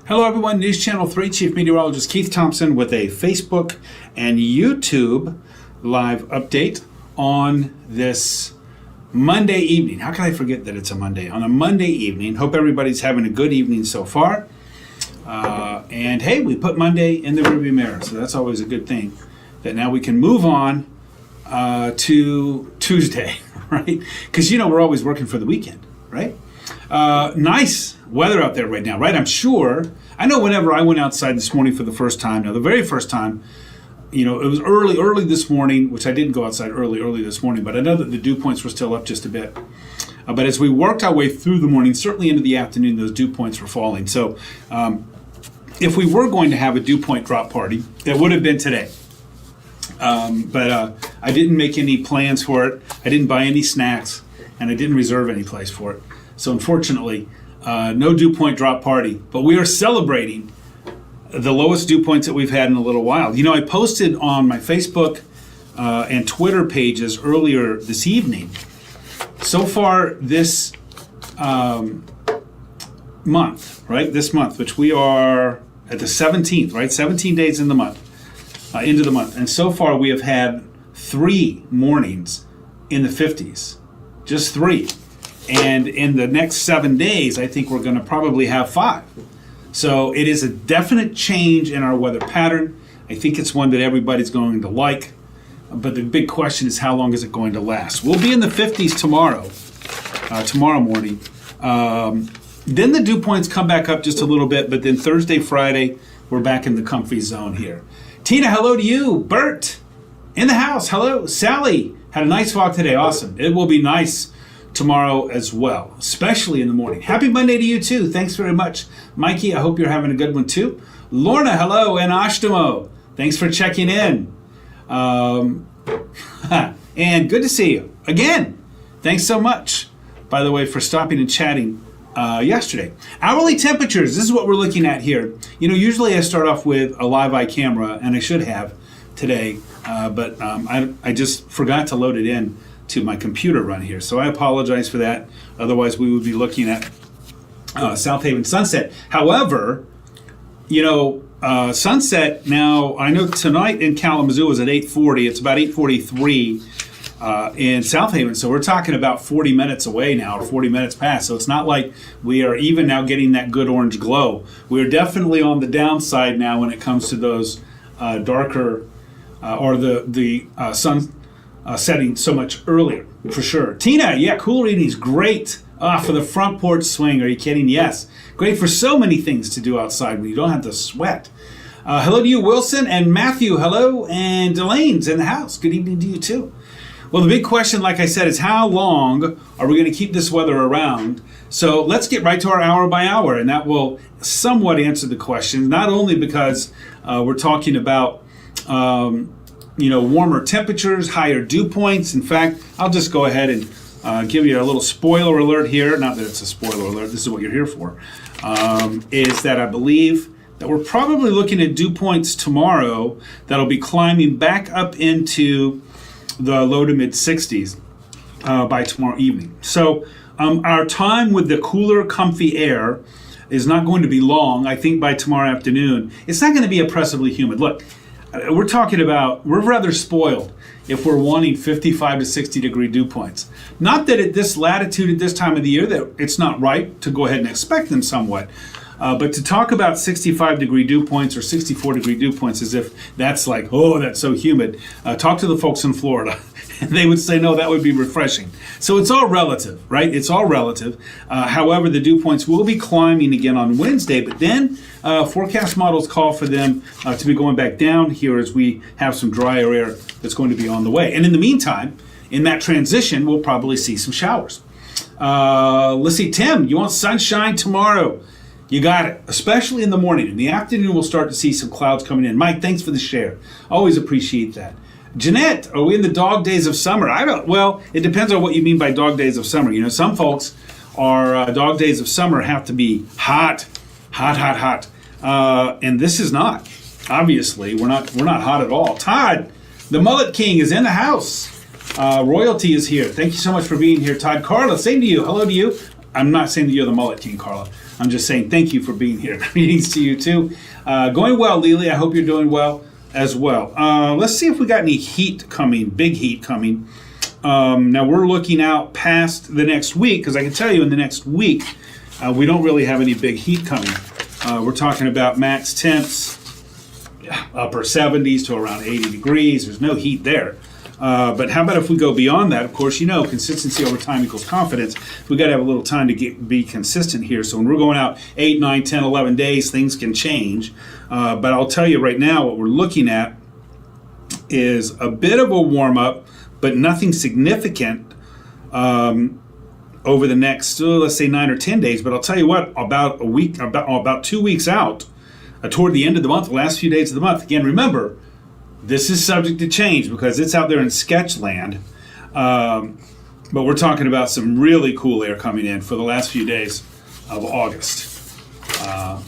Hello everyone, News Channel 3 Chief Meteorologist Keith Thompson with a Facebook and YouTube live update on this Monday evening. How can I forget that it's a Monday? On a Monday evening. Hope everybody's having a good evening so far. And hey, we put Monday in the rearview mirror, so that's always a good thing. That now we can move on to Tuesday, right? Because we're always working for the weekend, right? Nice weather out there right now, right? I know whenever I went outside this morning for the first time, now the very first time, it was early this morning, which I didn't go outside early this morning, but I know that the dew points were still up just a bit. But as we worked our way through the morning, certainly into the afternoon, those dew points were falling. So if we were going to have a dew point drop party, it would have been today. But I didn't make any plans for it. I didn't buy any snacks, and I didn't reserve any place for it. So unfortunately, no dew point drop party, but we are celebrating the lowest dew points that we've had in a little while. I posted on my Facebook and Twitter pages earlier this evening. So far this month, right? This month, which we are at the 17th, right? 17 days in the month, into the month. And so far we have had 3 mornings in the 50s, just 3. And in the next 7 days, I think we're going to probably have 5. So it is a definite change in our weather pattern. I think it's one that everybody's going to like. But the big question is, how long is it going to last? We'll be in the 50s tomorrow morning. Then the dew points come back up just a little bit, but then Thursday, Friday, we're back in the comfy zone here. Tina, hello to you. Bert, in the house, hello. Sally, had a nice walk today. Awesome. It will be nice tomorrow as well, especially in the morning. Happy Monday to you too. Thanks very much. Mikey, I hope you're having a good one too. Lorna, hello, and Ashtamo. Thanks for checking in. And good to see you again. Thanks so much, by the way, for stopping and chatting yesterday. Hourly temperatures, this is what we're looking at here. Usually I start off with a live eye camera, and I should have today, but I just forgot to load it in to my computer run here. So I apologize for that. Otherwise, we would be looking at South Haven sunset. However, sunset now, I know tonight in Kalamazoo is at 8:40. It's about 8:43 in South Haven. So we're talking about 40 minutes away now, or 40 minutes past. So it's not like we are even now getting that good orange glow. We're definitely on the downside now when it comes to those darker, or the sun setting so much earlier, for sure. Tina, yeah, cooler evenings, great for the front porch swing. Are you kidding? Yes. Great for so many things to do outside when you don't have to sweat. Hello to you, Wilson, and Matthew, hello, and Delaine's in the house. Good evening to you, too. Well, the big question, like I said, is how long are we going to keep this weather around? So let's get right to our hour by hour, and that will somewhat answer the question, not only because we're talking about warmer temperatures, higher dew points. In fact, I'll just go ahead and give you a little spoiler alert here. Not that it's a spoiler alert, this is what you're here for. Is that I believe that we're probably looking at dew points tomorrow that'll be climbing back up into the low to mid 60s by tomorrow evening. So our time with the cooler, comfy air is not going to be long. I think by tomorrow afternoon, it's not going to be oppressively humid. Look, we're rather spoiled if we're wanting 55 to 60 degree dew points. Not that at this latitude at this time of the year that it's not right to go ahead and expect them somewhat, but to talk about 65 degree dew points or 64 degree dew points as if that's like, oh, that's so humid. Talk to the folks in Florida. And they would say, no, that would be refreshing. So it's all relative, right? It's all relative. However, the dew points will be climbing again on Wednesday, but then forecast models call for them to be going back down here as we have some drier air that's going to be on the way. And in the meantime, in that transition, we'll probably see some showers. Let's see, Tim, you want sunshine tomorrow? You got it, especially in the morning. In the afternoon, we'll start to see some clouds coming in. Mike, thanks for the share. Always appreciate that. Jeanette, are we in the dog days of summer? Well, it depends on what you mean by dog days of summer. Some folks are dog days of summer have to be hot. And this is not. Obviously, we're not hot at all. Todd, the Mullet King, is in the house. Royalty is here. Thank you so much for being here, Todd. Carla, same to you. Hello to you. I'm not saying that you're the Mullet King, Carla. I'm just saying thank you for being here. Greetings to you too. Going well, Lily. I hope you're doing well as well. Let's see if we got any heat coming, big heat coming. Now we're looking out past the next week, because I can tell you in the next week, we don't really have any big heat coming. We're talking about max temps, upper 70s to around 80 degrees. There's no heat there. But how about if we go beyond that? Of course, consistency over time equals confidence. We got to have a little time to be consistent here. So when we're going out 8, 9, 10, 11 days, things can change. But I'll tell you right now, what we're looking at is a bit of a warm-up, but nothing significant over the next, let's say 9 or 10 days. But I'll tell you what, about 2 weeks out, toward the end of the month, the last few days of the month, again, remember, this is subject to change because it's out there in sketch land. But we're talking about some really cool air coming in for the last few days of August. Who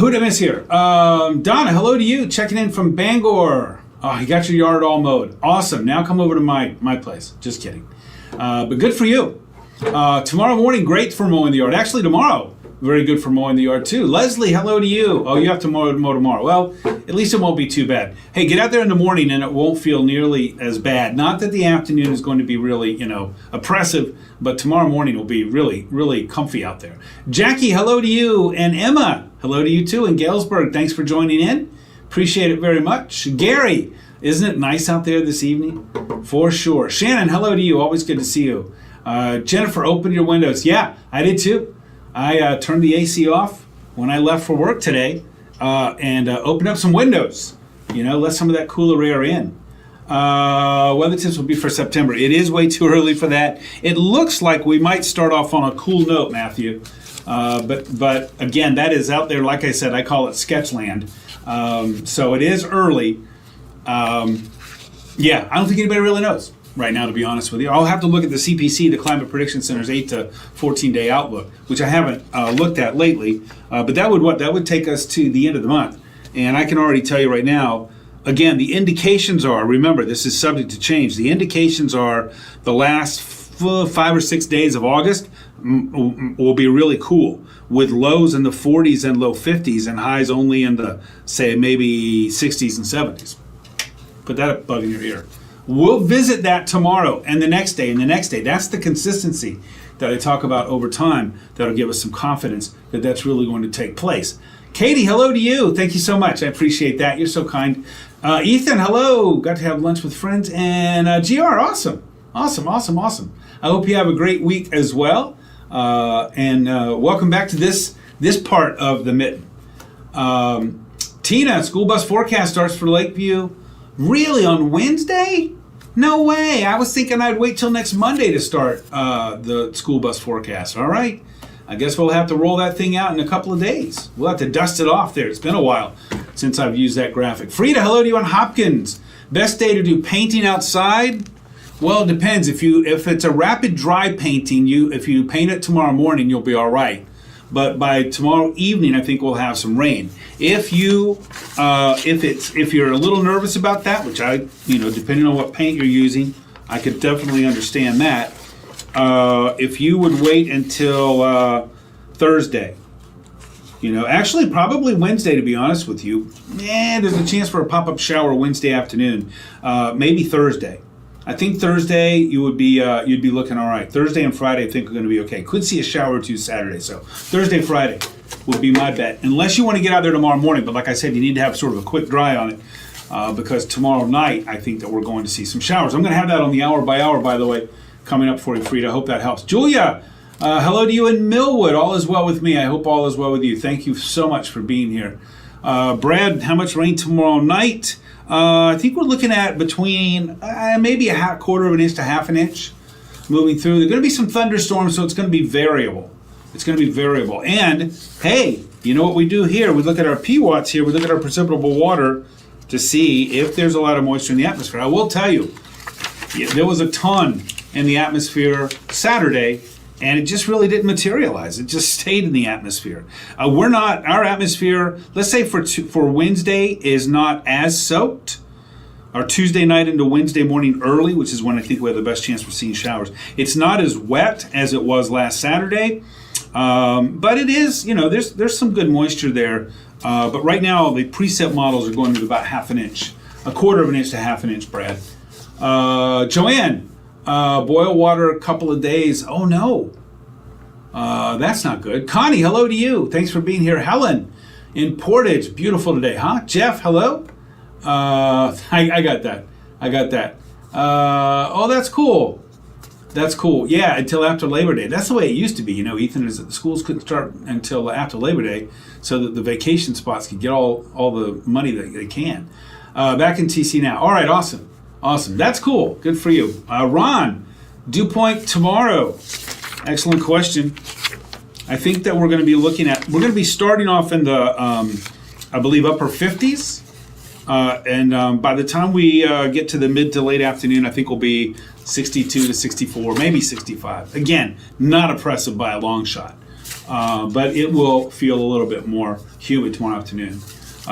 did I miss here? Donna, hello to you. Checking in from Bangor. Oh, you got your yard all mowed. Awesome. Now come over to my place. Just kidding. But good for you. Tomorrow morning, great for mowing the yard. Actually, tomorrow, very good for mowing the yard too. Leslie, hello to you. Oh, you have to mow tomorrow. Well, at least it won't be too bad. Hey, get out there in the morning and it won't feel nearly as bad. Not that the afternoon is going to be really, oppressive, but tomorrow morning will be really, really comfy out there. Jackie, hello to you. And Emma, hello to you too. In Galesburg, thanks for joining in. Appreciate it very much. Gary, isn't it nice out there this evening? For sure. Shannon, hello to you. Always good to see you. Jennifer, open your windows. Yeah, I did too. I turned the AC off when I left for work today and opened up some windows. Let some of that cooler air in. Weather tips will be for September. It is way too early for that. It looks like we might start off on a cool note, Matthew. But again, that is out there. Like I said, I call it sketchland. So it is early. I don't think anybody really knows right now, to be honest with you. I'll have to look at the CPC, the Climate Prediction Center's 8 to 14-day outlook, which I haven't looked at lately. But that would take us to the end of the month. And I can already tell you right now, again, the indications are, remember, this is subject to change. The indications are the last 5 or 6 days of August will be really cool, with lows in the 40s and low 50s and highs only in the, say, maybe 60s and 70s. Put that bug in your ear. We'll visit that tomorrow and the next day and the next day. That's the consistency that I talk about over time that'll give us some confidence that that's really going to take place. Katie, hello to you. Thank you so much. I appreciate that. You're so kind. Ethan, hello. Got to have lunch with friends. And GR, awesome. Awesome. I hope you have a great week as well. And welcome back to this part of the Mitten. Tina, school bus forecast starts for Lakeview. Really, on Wednesday? No way. I was thinking I'd wait till next Monday to start the school bus forecast. All right. I guess we'll have to roll that thing out in a couple of days. We'll have to dust it off there. It's been a while since I've used that graphic. Frida, hello to you on Hopkins. Best day to do painting outside? Well, it depends. If it's a rapid dry painting, if you paint it tomorrow morning, you'll be all right. But by tomorrow evening, I think we'll have some rain. If you're a little nervous about that, which depending on what paint you're using, I could definitely understand that. If you would wait until Thursday, actually probably Wednesday, to be honest with you. There's a chance for a pop-up shower Wednesday afternoon, maybe Thursday. I think Thursday you'd be looking all right. Thursday and Friday I think are going to be okay. Could see a shower or two Saturday. So Thursday, Friday would be my bet. Unless you want to get out there tomorrow morning, but like I said, you need to have sort of a quick dry on it because tomorrow night I think that we're going to see some showers. I'm going to have that on the hour by hour, by the way, coming up for you, Frida. I hope that helps. Julia, hello to you in Millwood. All is well with me. I hope all is well with you. Thank you so much for being here. Brad, how much rain tomorrow night? I think we're looking at between maybe a quarter of an inch to half an inch moving through. There are going to be some thunderstorms, so it's going to be variable. And, hey, you know what we do here? We look at our PWatts here. We look at our precipitable water to see if there's a lot of moisture in the atmosphere. I will tell you, there was a ton in the atmosphere Saturday, and it just really didn't materialize. It just stayed in the atmosphere. Our atmosphere, let's say for Wednesday, is not as soaked. or Tuesday night into Wednesday morning early, which is when I think we have the best chance for seeing showers. It's not as wet as it was last Saturday, but it is, there's some good moisture there. But right now, the preset models are going to about half an inch, a quarter of an inch to half an inch, Brad. Joanne, boil water a couple of days. Oh, no. That's not good. Connie, hello to you. Thanks for being here. Helen in Portage, beautiful today, huh? Jeff, hello. I got that. Oh, that's cool. That's cool. Yeah, until after Labor Day. That's the way it used to be. Ethan, is that the schools couldn't start until after Labor Day so that the vacation spots could get all the money that they can. Back in TC now. All right, awesome. That's cool. Good for you. Ron, dew point tomorrow. Excellent question. I think that we're going to be starting off in the, I believe, upper 50s. And by the time we get to the mid to late afternoon, I think we'll be 62 to 64, maybe 65. Again, not oppressive by a long shot, but it will feel a little bit more humid tomorrow afternoon.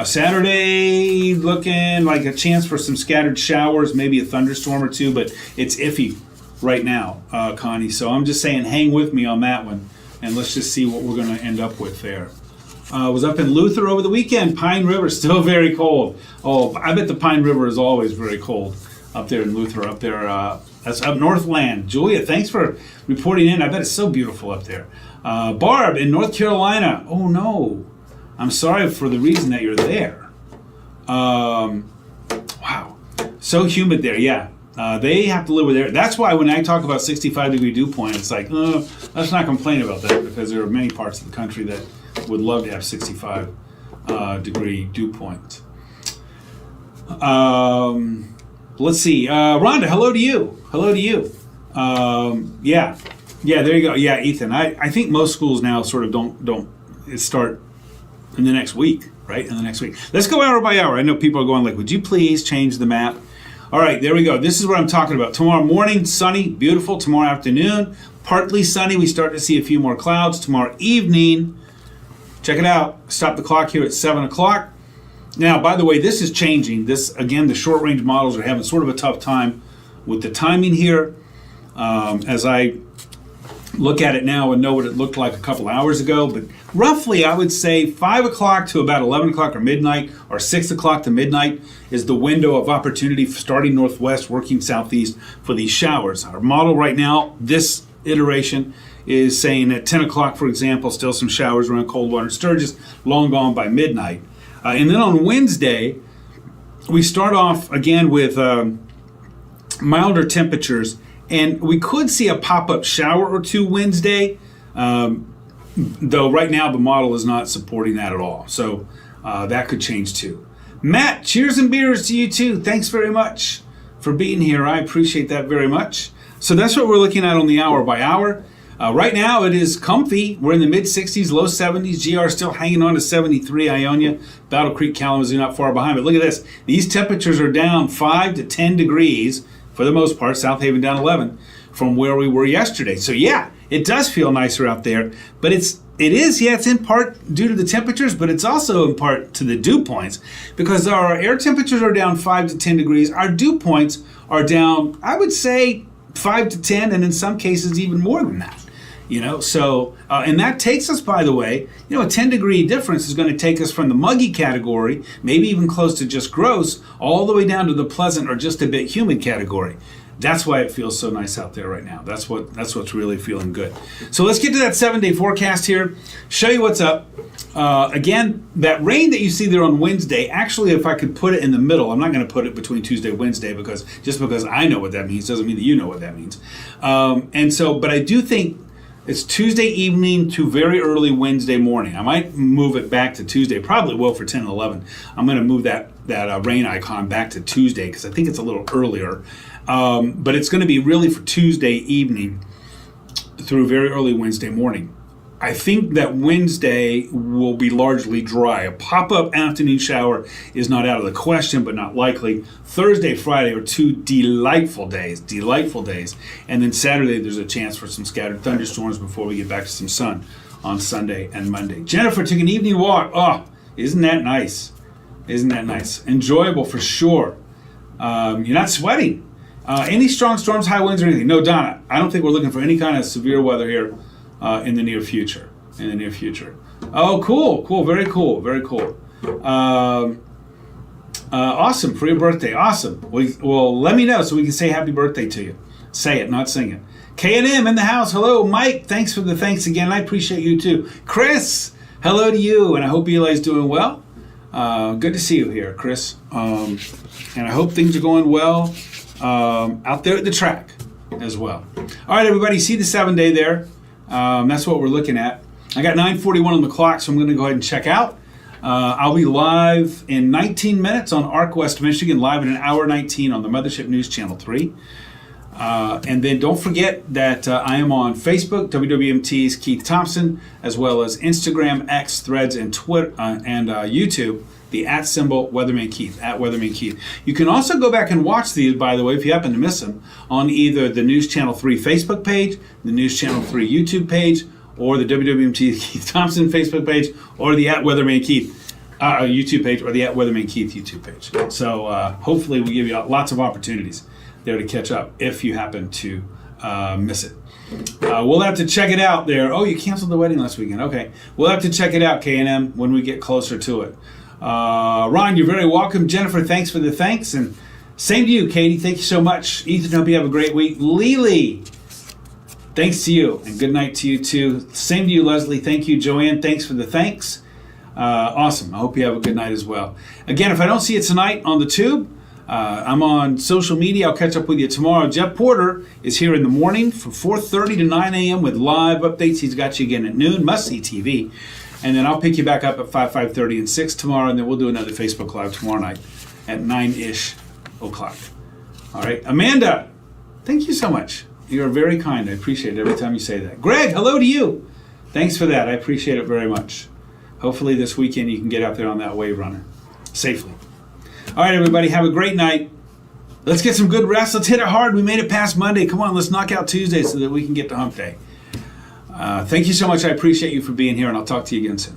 Saturday, looking like a chance for some scattered showers, maybe a thunderstorm or two, but it's iffy right now, Connie. So I'm just saying hang with me on that one, and let's just see what we're going to end up with there. Was up in Luther over the weekend. Pine River, still very cold. Oh, I bet the Pine River is always very cold up there in Luther, up there. That's up Northland. Julia, thanks for reporting in. I bet it's so beautiful up there. Barb in North Carolina. Oh, no. I'm sorry for the reason that you're there. Wow. So humid there, yeah. They have to live with air. That's why when I talk about 65-degree dew point, it's like, let's not complain about that, because there are many parts of the country that would love to have 65-degree dew point. Let's see. Rhonda, hello to you. Yeah, there you go. Yeah, Ethan, I think most schools now sort of don't start in the next week, right? In the next week. Let's go hour by hour. I know people are going like, would you please change the map? All right, there we go. This is what I'm talking about. Tomorrow morning, sunny, beautiful. Tomorrow afternoon, partly sunny. We start to see a few more clouds. Tomorrow evening, check it out. Stop the clock here at 7 o'clock. Now, by the way, this is changing. This, again, the short-range models are having sort of a tough time with the timing here. As I look at it now and know what it looked like a couple hours ago, but roughly I would say 5 o'clock to about 11 o'clock or midnight, or 6 o'clock to midnight is the window of opportunity starting northwest, working southeast for these showers. Our model right now, this iteration, is saying at 10 o'clock, for example, still some showers around Coldwater and Sturgis, long gone by midnight. And then on Wednesday, we start off again with milder temperatures, and we could see a pop-up shower or two Wednesday, though right now the model is not supporting that at all. So that could change too. Matt, cheers and beers to you too. Thanks very much for being here. I appreciate that very much. So that's what we're looking at on the hour by hour. Right now it is comfy. We're in the mid-60s, low 70s. GR still hanging on to 73. Ionia, Battle Creek, Kalamazoo not far behind. But look at this. These temperatures are down 5 to 10 degrees for the most part. South Haven down 11 from where we were yesterday. So yeah, it does feel nicer out there. But it's in part due to the temperatures, but it's also in part to the dew points, because our air temperatures are down 5 to 10 degrees. Our dew points are down, I would say, 5 to 10, and in some cases even more than that. So and that takes us, by the way, a 10-degree difference is going to take us from the muggy category, maybe even close to just gross, all the way down to the pleasant or just a bit humid category. That's why it feels so nice out there right now. That's what's really feeling good. So let's get to that 7-day forecast here, show you what's up. Again, that rain that you see there on Wednesday, actually, if I could put it in the middle, I'm not going to put it between Tuesday and Wednesday, because I know what that means doesn't mean that you know what that means. But I do think it's Tuesday evening to very early Wednesday morning. I might move it back to Tuesday. Probably will for 10 and 11. I'm going to move that rain icon back to Tuesday because I think it's a little earlier. But it's going to be really for Tuesday evening through very early Wednesday morning. I think that Wednesday will be largely dry. A pop-up afternoon shower is not out of the question, but not likely. Thursday, Friday are two delightful days. And then Saturday, there's a chance for some scattered thunderstorms before we get back to some sun on Sunday and Monday. Jennifer took an evening walk. Oh, isn't that nice? Enjoyable for sure. You're not sweating. Any strong storms, high winds, or anything? No, Donna. I don't think we're looking for any kind of severe weather here in the near future. Oh, cool. Very cool. Awesome. For your birthday. Awesome. Well, let me know so we can say happy birthday to you. Say it, not sing it. K&M in the house. Hello, Mike. Thanks for the thanks again. I appreciate you too. Chris, hello to you, and I hope Eli's doing well. Good to see you here, Chris. And I hope things are going well out there at the track as well. All right, everybody, see the 7-day there. That's what we're looking at. I got 9:41 on the clock, so I'm going to go ahead and check out. I'll be live in 19 minutes on ARC West Michigan, live in an hour 19 on the Mothership News Channel 3. And then don't forget that I am on Facebook, WWMT's Keith Thompson, as well as Instagram, X, Threads, and Twitter, and YouTube, the @Weatherman Keith, @Weatherman Keith. You can also go back and watch these, by the way, if you happen to miss them, on either the News Channel 3 Facebook page, the News Channel 3 YouTube page, or the WWMT Keith Thompson Facebook page, or the @Weatherman Keith YouTube page, or the @Weatherman Keith YouTube page. So hopefully we give you lots of opportunities there to catch up if you happen to miss it. We'll have to check it out there. Oh, you canceled the wedding last weekend. Okay. We'll have to check it out, K&M, when we get closer to it. Ron, you're very welcome. Jennifer, thanks for the thanks. And same to you, Katie. Thank you so much. Ethan, hope you have a great week. Lily, thanks to you. And good night to you, too. Same to you, Leslie. Thank you, Joanne. Thanks for the thanks. Awesome. I hope you have a good night as well. Again, if I don't see you tonight on the tube, I'm on social media. I'll catch up with you tomorrow. Jeff Porter is here in the morning from 4:30 to 9 a.m. with live updates. He's got you again at noon, must-see TV. And then I'll pick you back up at 5:30, and 6 tomorrow, and then we'll do another Facebook Live tomorrow night at 9-ish o'clock. All right. Amanda, thank you so much. You're very kind. I appreciate it every time you say that. Greg, hello to you. Thanks for that. I appreciate it very much. Hopefully this weekend you can get out there on that wave runner safely. All right, everybody, have a great night. Let's get some good rest. Let's hit it hard. We made it past Monday. Come on, let's knock out Tuesday so that we can get to hump day. Thank you so much. I appreciate you for being here, and I'll talk to you again soon.